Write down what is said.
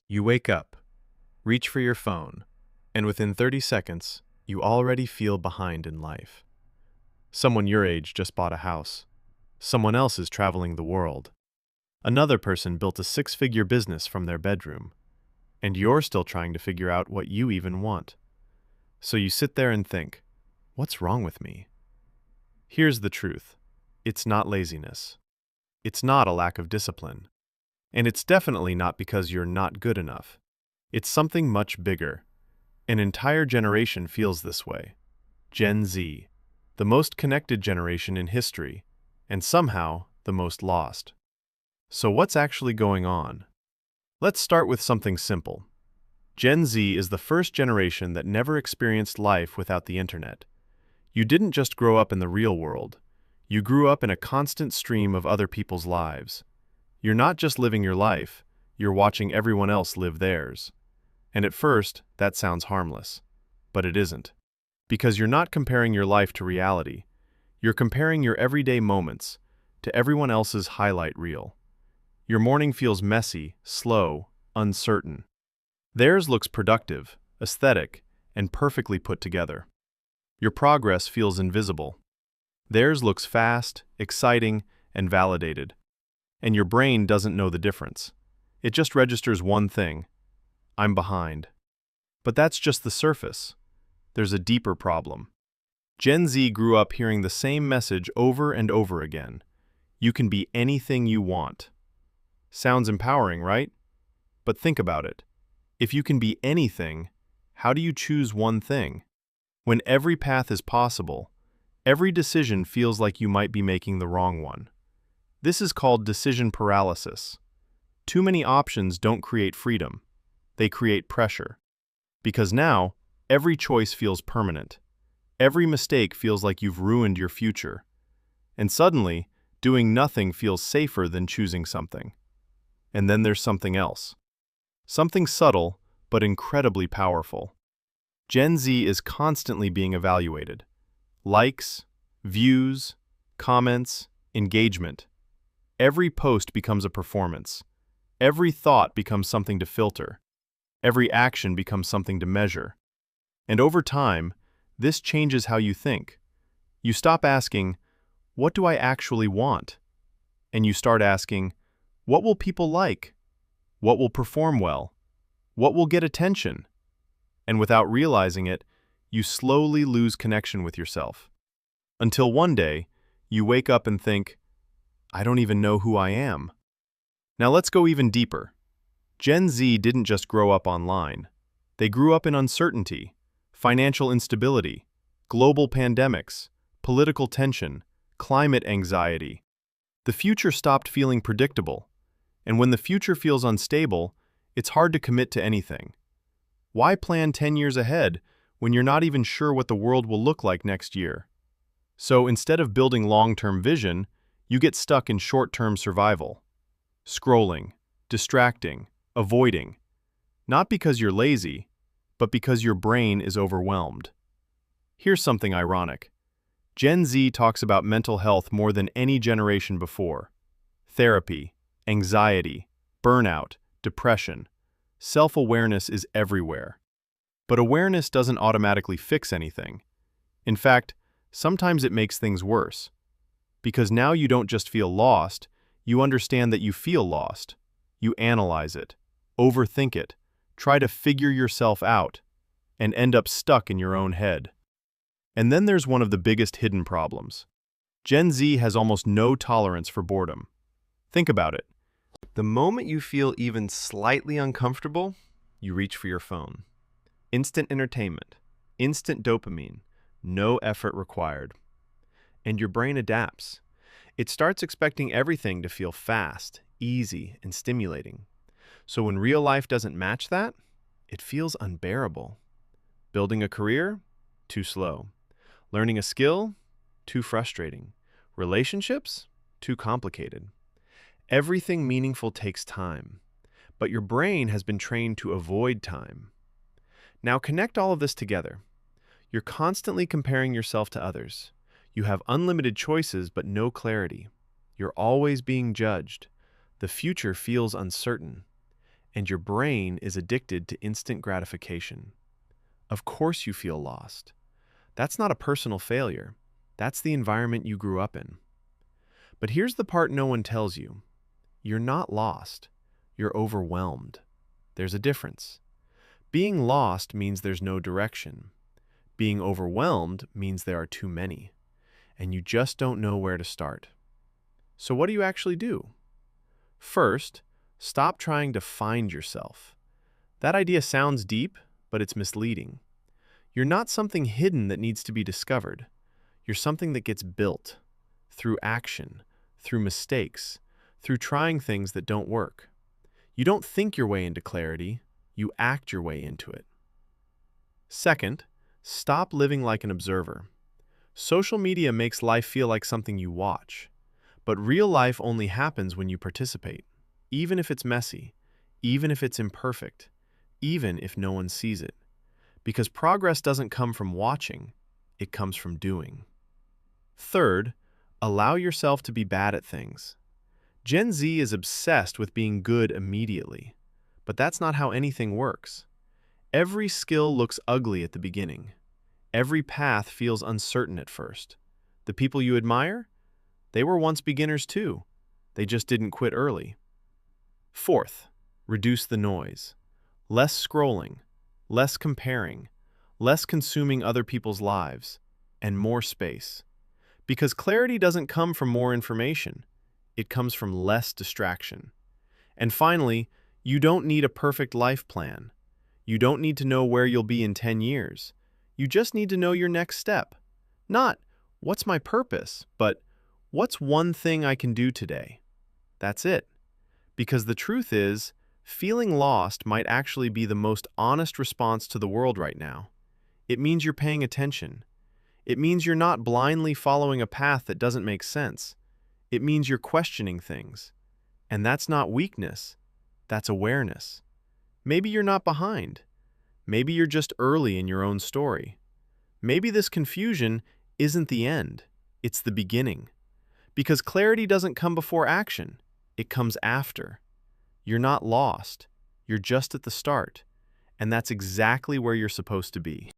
You wake up, reach for your phone, and within 30 seconds, you already feel behind in life. Someone your age just bought a house. Someone else is traveling the world. Another person built a six-figure business from their bedroom. And you're still trying to figure out what you even want. So you sit there and think, what's wrong with me? Here's the truth. It's not laziness. It's not a lack of discipline. And it's definitely not because you're not good enough. It's something much bigger. An entire generation feels this way. Gen Z, the most connected generation in history, and somehow the most lost. So what's actually going on? Let's start with something simple. Gen Z is the first generation that never experienced life without the internet. You didn't just grow up in the real world. You grew up in a constant stream of other people's lives. You're not just living your life, you're watching everyone else live theirs. And at first, that sounds harmless. But it isn't. Because you're not comparing your life to reality. You're comparing your everyday moments to everyone else's highlight reel. Your morning feels messy, slow, uncertain. Theirs looks productive, aesthetic, and perfectly put together. Your progress feels invisible. Theirs looks fast, exciting, and validated. And your brain doesn't know the difference. It just registers one thing: I'm behind. But that's just the surface. There's a deeper problem. Gen Z grew up hearing the same message over and over again. You can be anything you want. Sounds empowering, right? But think about it. If you can be anything, how do you choose one thing? When every path is possible, every decision feels like you might be making the wrong one. This is called decision paralysis. Too many options don't create freedom. They create pressure. Because now, every choice feels permanent. Every mistake feels like you've ruined your future. And suddenly, doing nothing feels safer than choosing something. And then there's something else. Something subtle, but incredibly powerful. Gen Z is constantly being evaluated. Likes, views, comments, engagement. Every post becomes a performance. Every thought becomes something to filter. Every action becomes something to measure. And over time, this changes how you think. You stop asking, what do I actually want? And you start asking, what will people like? What will perform well? What will get attention? And without realizing it, you slowly lose connection with yourself. Until one day, you wake up and think, I don't even know who I am. Now let's go even deeper. Gen Z didn't just grow up online. They grew up in uncertainty, financial instability, global pandemics, political tension, climate anxiety. The future stopped feeling predictable. And when the future feels unstable, it's hard to commit to anything. Why plan 10 years ahead when you're not even sure what the world will look like next year? So instead of building long-term vision, you get stuck in short-term survival. Scrolling, distracting, avoiding. Not because you're lazy, but because your brain is overwhelmed. Here's something ironic. Gen Z talks about mental health more than any generation before. Therapy, anxiety, burnout, depression. Self-awareness is everywhere. But awareness doesn't automatically fix anything. In fact, sometimes it makes things worse. Because now you don't just feel lost, you understand that you feel lost. You analyze it, overthink it, try to figure yourself out, and end up stuck in your own head. And then there's one of the biggest hidden problems. Gen Z has almost no tolerance for boredom. Think about it. The moment you feel even slightly uncomfortable, you reach for your phone. Instant entertainment, instant dopamine, no effort required. And your brain adapts. It starts expecting everything to feel fast, easy, and stimulating. So when real life doesn't match that, it feels unbearable. Building a career? Too slow. Learning a skill? Too frustrating. Relationships? Too complicated. Everything meaningful takes time, but your brain has been trained to avoid time. Now connect all of this together. You're constantly comparing yourself to others. You have unlimited choices but no clarity. You're always being judged. The future feels uncertain. and your brain is addicted to instant gratification. Of course you feel lost. That's not a personal failure. That's the environment you grew up in. But here's the part no one tells you. You're not lost. You're overwhelmed. There's a difference. Being lost means there's no direction. Being overwhelmed means there are too many, and you just don't know where to start. So what do you actually do? First, stop trying to find yourself. That idea sounds deep, but it's misleading. You're not something hidden that needs to be discovered. You're something that gets built through action, through mistakes, through trying things that don't work. You don't think your way into clarity, you act your way into it. Second, stop living like an observer. Social media makes life feel like something you watch, but real life only happens when you participate, even if it's messy, even if it's imperfect, even if no one sees it. Because progress doesn't come from watching, it comes from doing. Third, allow yourself to be bad at things. Gen Z is obsessed with being good immediately, but that's not how anything works. Every skill looks ugly at the beginning. Every path feels uncertain at first. The people you admire? They were once beginners too. They just didn't quit early. Fourth, reduce the noise. Less scrolling, less comparing, less consuming other people's lives, and more space. Because clarity doesn't come from more information. It comes from less distraction. And finally, you don't need a perfect life plan. You don't need to know where you'll be in 10 years. You just need to know your next step. Not, what's my purpose, but what's one thing I can do today? That's it. Because the truth is, feeling lost might actually be the most honest response to the world right now. It means you're paying attention. It means you're not blindly following a path that doesn't make sense. It means you're questioning things. And that's not weakness. That's awareness. Maybe you're not behind. Maybe you're just early in your own story. Maybe this confusion isn't the end. It's the beginning. Because clarity doesn't come before action. It comes after. You're not lost. You're just at the start. And that's exactly where you're supposed to be.